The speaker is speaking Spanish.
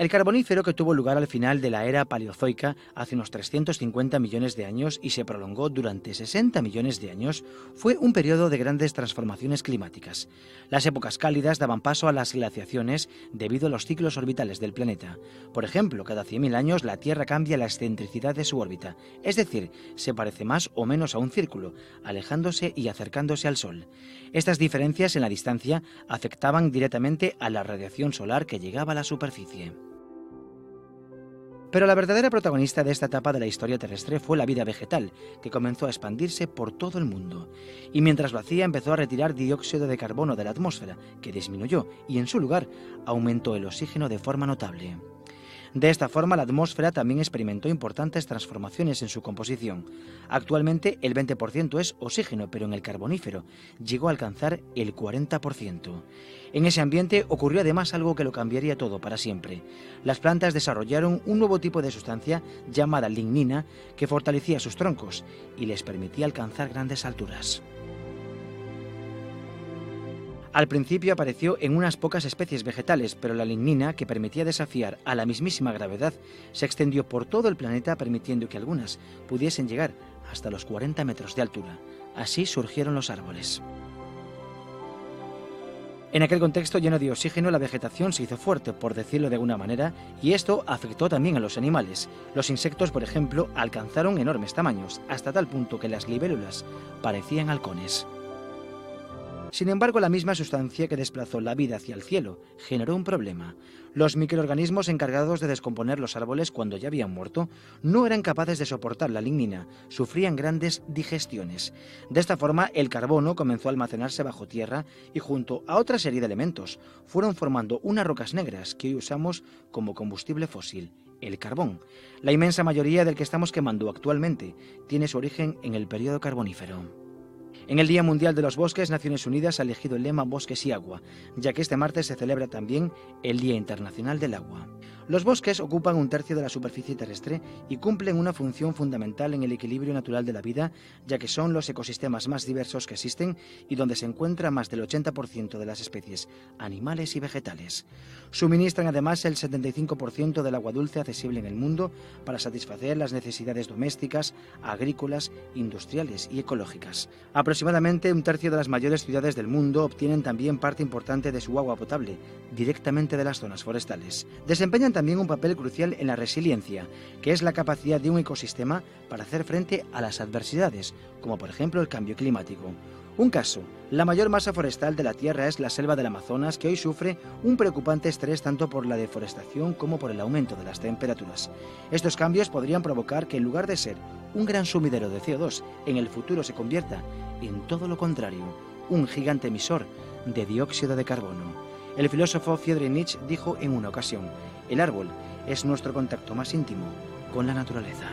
El Carbonífero, que tuvo lugar al final de la era Paleozoica hace unos 350 millones de años y se prolongó durante 60 millones de años, fue un periodo de grandes transformaciones climáticas. Las épocas cálidas daban paso a las glaciaciones debido a los ciclos orbitales del planeta. Por ejemplo, cada 100.000 años la Tierra cambia la excentricidad de su órbita, es decir, se parece más o menos a un círculo, alejándose y acercándose al Sol. Estas diferencias en la distancia afectaban directamente a la radiación solar que llegaba a la superficie. Pero la verdadera protagonista de esta etapa de la historia terrestre fue la vida vegetal, que comenzó a expandirse por todo el mundo. Y mientras lo hacía empezó a retirar dióxido de carbono de la atmósfera, que disminuyó, y en su lugar aumentó el oxígeno de forma notable. De esta forma, la atmósfera también experimentó importantes transformaciones en su composición. Actualmente el 20% es oxígeno, pero en el Carbonífero llegó a alcanzar el 40%. En ese ambiente ocurrió además algo que lo cambiaría todo para siempre. Las plantas desarrollaron un nuevo tipo de sustancia llamada lignina que fortalecía sus troncos y les permitía alcanzar grandes alturas. Al principio apareció en unas pocas especies vegetales, pero la lignina, que permitía desafiar a la mismísima gravedad, se extendió por todo el planeta, permitiendo que algunas pudiesen llegar hasta los 40 metros de altura. Así surgieron los árboles. En aquel contexto lleno de oxígeno, la vegetación se hizo fuerte, por decirlo de alguna manera, y esto afectó también a los animales. Los insectos, por ejemplo, alcanzaron enormes tamaños, hasta tal punto que las libélulas parecían halcones. Sin embargo, la misma sustancia que desplazó la vida hacia el cielo generó un problema. Los microorganismos encargados de descomponer los árboles cuando ya habían muerto no eran capaces de soportar la lignina, sufrían grandes digestiones. De esta forma, el carbono comenzó a almacenarse bajo tierra y junto a otra serie de elementos fueron formando unas rocas negras que hoy usamos como combustible fósil, el carbón. La inmensa mayoría del que estamos quemando actualmente tiene su origen en el período carbonífero. En el Día Mundial de los Bosques, Naciones Unidas ha elegido el lema Bosques y Agua, ya que este martes se celebra también el Día Internacional del Agua. Los bosques ocupan 1/3 de la superficie terrestre y cumplen una función fundamental en el equilibrio natural de la vida, ya que son los ecosistemas más diversos que existen y donde se encuentra más del 80% de las especies animales y vegetales. Suministran además el 75% del agua dulce accesible en el mundo para satisfacer las necesidades domésticas, agrícolas, industriales y ecológicas. Aproximadamente 1/3 de las mayores ciudades del mundo obtienen también parte importante de su agua potable, directamente de las zonas forestales. Desempeñan también un papel crucial en la resiliencia, que es la capacidad de un ecosistema para hacer frente a las adversidades, como por ejemplo el cambio climático. Un caso, la mayor masa forestal de la Tierra es la selva del Amazonas, que hoy sufre un preocupante estrés tanto por la deforestación como por el aumento de las temperaturas. Estos cambios podrían provocar que en lugar de ser un gran sumidero de CO2, en el futuro se convierta en todo lo contrario, un gigante emisor de dióxido de carbono. El filósofo Friedrich Nietzsche dijo en una ocasión: el árbol es nuestro contacto más íntimo con la naturaleza.